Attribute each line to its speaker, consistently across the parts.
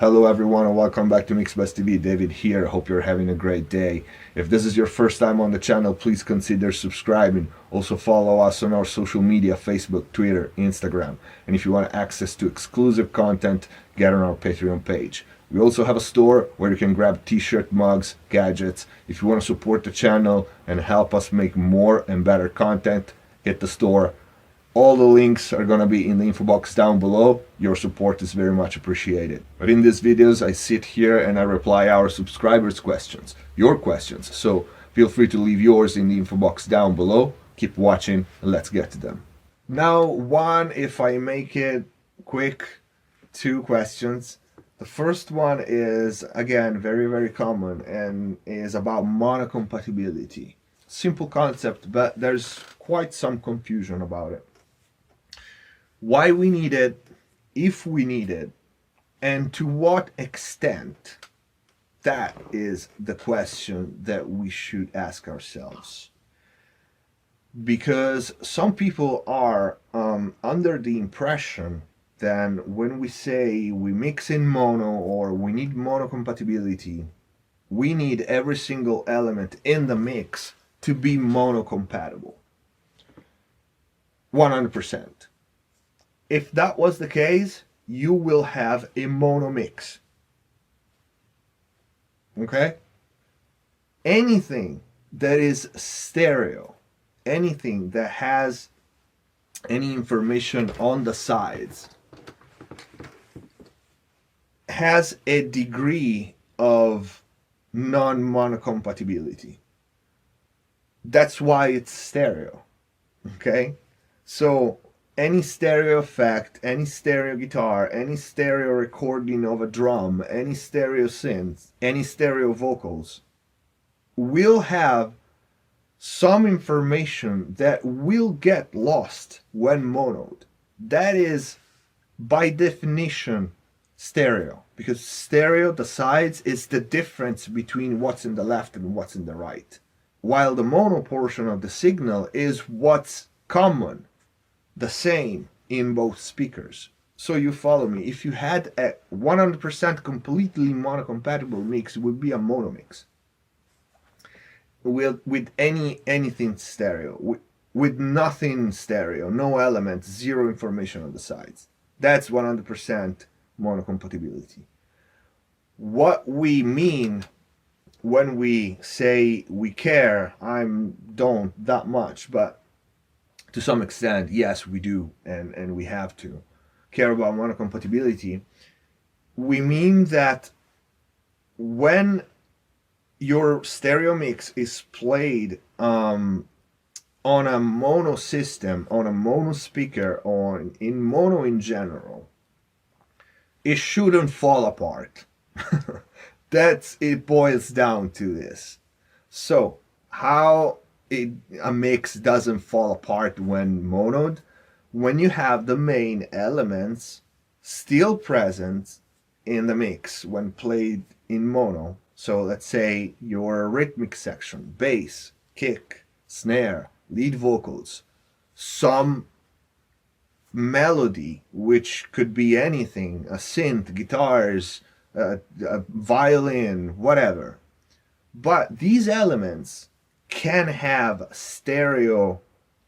Speaker 1: Hello everyone and welcome back to MixBus TV. David here. Hope you're having a great day. If this is your first time on the channel, please consider subscribing. Also follow us on our social media, Facebook, Twitter, Instagram. And if you want access to exclusive content, get on our Patreon page. We also have a store where you can grab t-shirt, mugs, gadgets. If you want to support the channel and help us make more and better content, hit the store. All the links are gonna be in the info box down below. Your support is very much appreciated. But in these videos, I sit here and I reply our subscribers' questions, your questions. So feel free to leave yours in the info box down below. Keep watching and let's get to them. Now, one, if I make it quick, two questions. The first one is, again, very common and is about monocompatibility. Simple concept, but there's quite some confusion about it. Why we need it, if we need it, and to what extent, that is the question that we should ask ourselves. Because some people are under the impression that when we say we mix in mono or we need mono compatibility, we need every single element in the mix to be mono compatible. 100%. If that was the case, you will have a mono mix. Okay? Anything that is stereo, anything that has any information on the sides, has a degree of non-monocompatibility. That's why it's stereo. Okay? So any stereo effect, any stereo guitar, any stereo recording of a drum, any stereo synth, any stereo vocals will have some information that will get lost when monoed. That is, by definition, stereo. Because stereo, the sides, is the difference between what's in the left and what's in the right. While the mono portion of the signal is what's common, the same in both speakers. So you follow me. If you had a 100% completely monocompatible mix, it would be a mono mix. With anything stereo, with nothing stereo, no elements, zero information on the sides. That's 100% monocompatibility. What we mean when we say we care, don't that much, but to some extent, yes, we do, and we have to care about monocompatibility. We mean that when your stereo mix is played on a mono system, on a mono speaker, or in mono in general, it shouldn't fall apart. It boils down to this. So, how a mix doesn't fall apart when monoed? When you have the main elements still present in the mix when played in mono. So let's say your rhythmic section, bass, kick, snare, lead vocals, some melody, which could be anything, a synth, guitars, a violin, whatever. But these elements can have stereo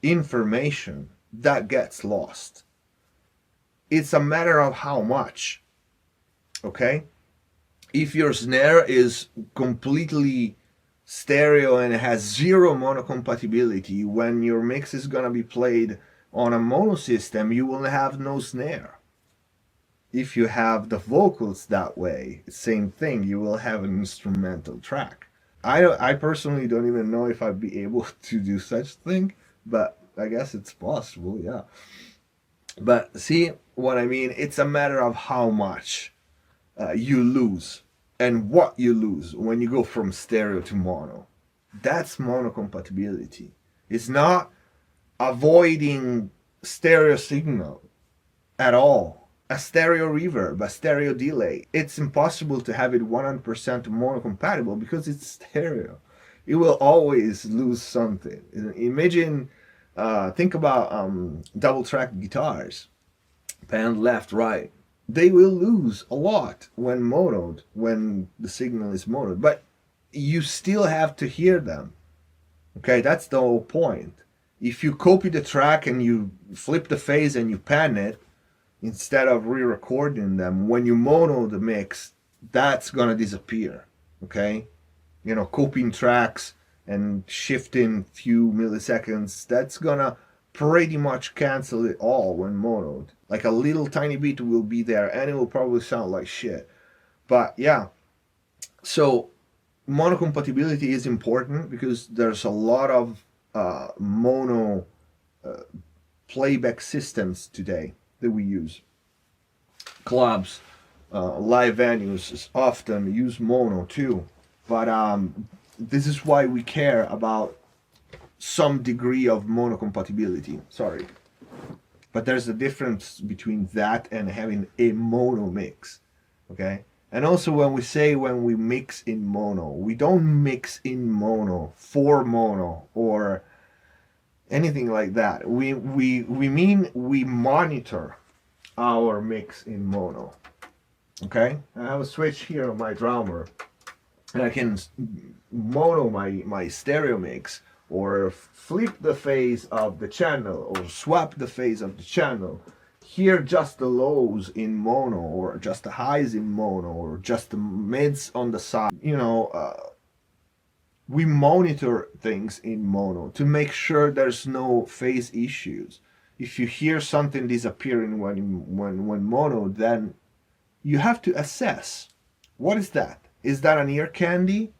Speaker 1: information that gets lost. It's a matter of how much. Okay? If your snare is completely stereo and has zero monocompatibility, when your mix is gonna be played on a mono system, you will have no snare. If you have the vocals that way, same thing, you will have an instrumental track. I personally don't even know if I'd be able to do such thing, but I guess it's possible, yeah. But see what I mean? It's a matter of how much you lose and what you lose when you go from stereo to mono. That's monocompatibility. It's not avoiding stereo signal at all. A stereo reverb, a stereo delay. It's impossible to have it 100% monocompatible because it's stereo. It will always lose something. Imagine, think about double track guitars, pan left, right. they will lose a lot when monoed, when the signal is monoed, but you still have to hear them. Okay, that's the whole point. If you copy the track and you flip the phase and you pan it instead of re-recording them, when you mono the mix, that's gonna disappear. Okay, copying tracks and shifting few milliseconds, that's gonna pretty much cancel it all when monoed. Like a little tiny bit will be there and it will probably sound like shit. But yeah, so mono compatibility is important because there's a lot of mono playback systems today that we use. Clubs, live venues often use mono too, but this is why we care about some degree of mono compatibility. Sorry, but there's a difference between that and having a mono mix. Okay, and also when we mix in mono, we don't mix in mono for mono or anything like that. We mean we monitor our mix in mono. Okay, I have a switch here on my drummer, and I can mono my stereo mix or flip the phase of the channel or swap the phase of the channel. Hear just the lows in mono or just the highs in mono or just the mids on the side. We monitor things in mono to make sure there's no phase issues. If you hear something disappearing when mono, then you have to assess what is that? Is that an ear candy,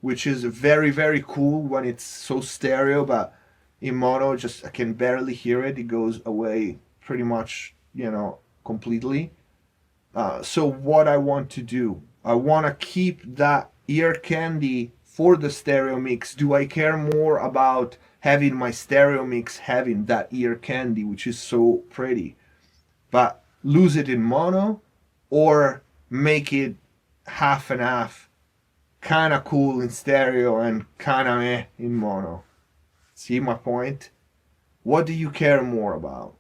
Speaker 1: which is very very cool when it's so stereo, but in mono just I can barely hear it. It goes away pretty much, completely. So what I want to do, I want to keep that ear candy for the stereo mix. Do I care more about having my stereo mix having that ear candy, which is so pretty, but lose it in mono, or make it half and half, kind of cool in stereo and kind of meh in mono? See my point? What do you care more about?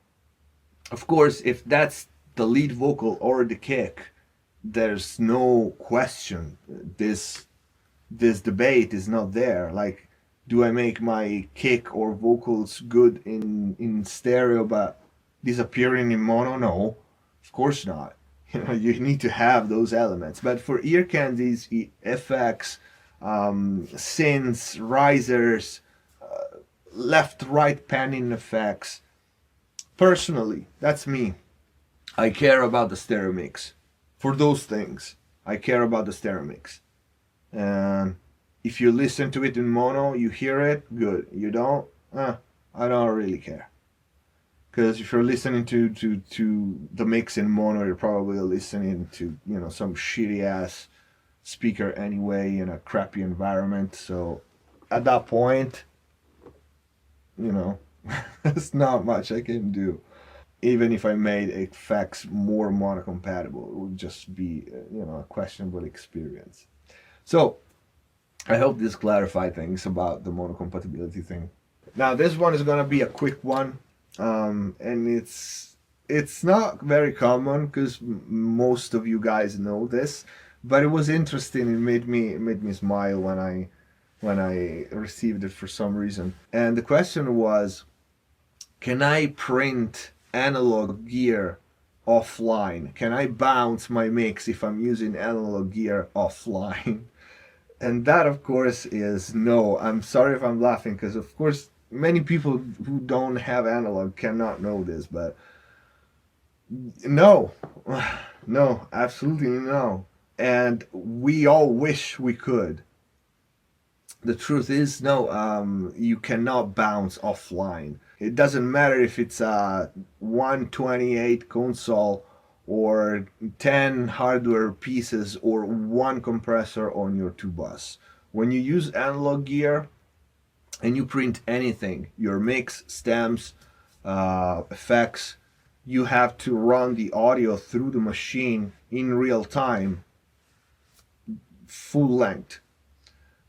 Speaker 1: Of course, if that's the lead vocal or the kick, there's no question. This debate is not there. Like, do I make my kick or vocals good in stereo but disappearing in mono? No, of course not. You need to have those elements. But for ear candies, effects, synths, risers, left right panning effects. Personally, that's me. I care about the stereo mix. For those things, I care about the stereo mix. And if you listen to it in mono, you hear it, good. You don't, I don't really care. Because if you're listening to the mix in mono, you're probably listening to some shitty ass speaker anyway in a crappy environment. So at that point, you know, there's not much I can do. Even if I made effects more mono compatible, it would just be a questionable experience. So I hope this clarified things about the mono compatibility thing. Now this one is gonna be a quick one, and it's not very common because most of you guys know this, but it was interesting. It made me smile when I received it for some reason. And the question was, can I print analog gear offline? Can I bounce my mix if I'm using analog gear offline? And that, of course, is no. I'm sorry if I'm laughing because, of course, many people who don't have analog cannot know this, but no, no, absolutely no. And we all wish we could. The truth is, no, you cannot bounce offline. It doesn't matter if it's a 128 console or 10 hardware pieces or one compressor on your two bus. When you use analog gear and you print anything, your mix, stems, effects, you have to run the audio through the machine in real time, full length.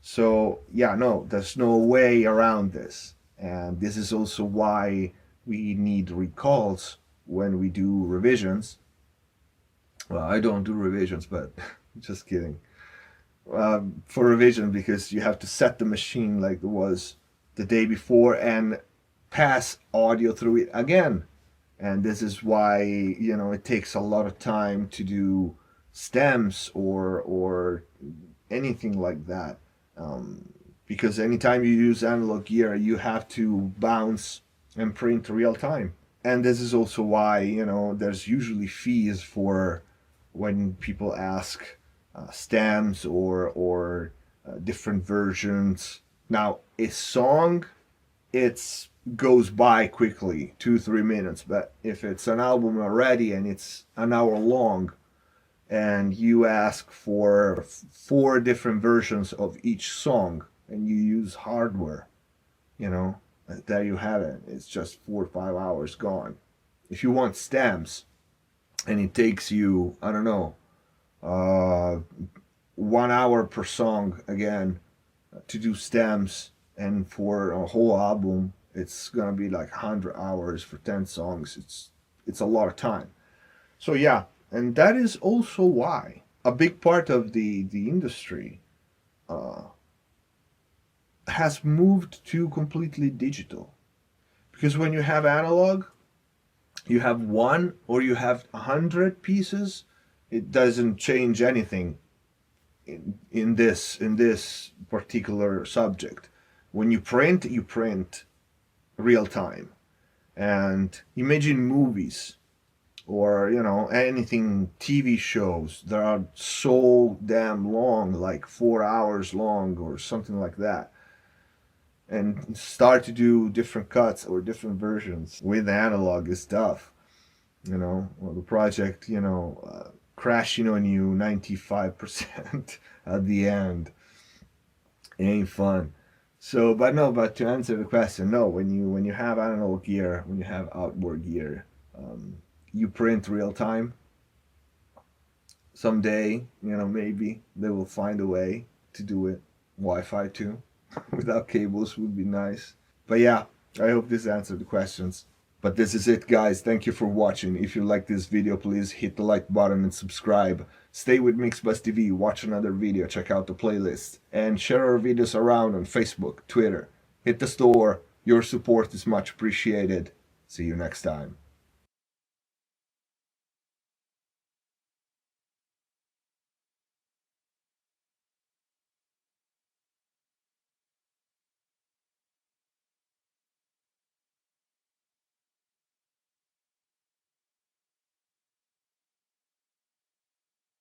Speaker 1: So yeah, no, there's no way around this. And this is also why we need recalls when we do revisions, Well, I don't do revisions, but just kidding. For revision, because you have to set the machine like it was the day before and pass audio through it again. And this is why, it takes a lot of time to do stems or anything like that. Because anytime you use analog gear, you have to bounce and print real time. And this is also why, there's usually fees for when people ask stems or different versions. Now, a song, it's goes by quickly, 2 3 minutes. But if it's an album already and it's an hour long, and you ask for 4 different versions of each song, and you use hardware, you know, there you have it. It's just 4 or 5 hours gone. If you want stems, and it takes you, I don't know, uh, 1 hour per song again to do stems, and for a whole album, it's gonna be like 100 hours for 10 songs. It's a lot of time. So yeah, and that is also why a big part of the industry uh, has moved to completely digital. Because when you have analog, you have one or you have 100 pieces. It doesn't change anything in this particular subject. When you print real time. And imagine movies or anything, TV shows that are so damn long, like 4 hours long or something like that, and start to do different cuts or different versions with analog is tough. Well, the project, crashing on you 95% at the end. It ain't fun. So, but no, but to answer the question, no. When you have analog gear, when you have outboard gear, you print real time. Someday, maybe they will find a way to do it Wi-Fi too. Without cables would be nice. But yeah, I hope this answered the questions. But this is it, guys. Thank you for watching. If you like this video, please hit the like button and subscribe. Stay with MixBus TV, watch another video, check out the playlist, and share our videos around on Facebook, Twitter. Hit the store. Your support is much appreciated. See you next time.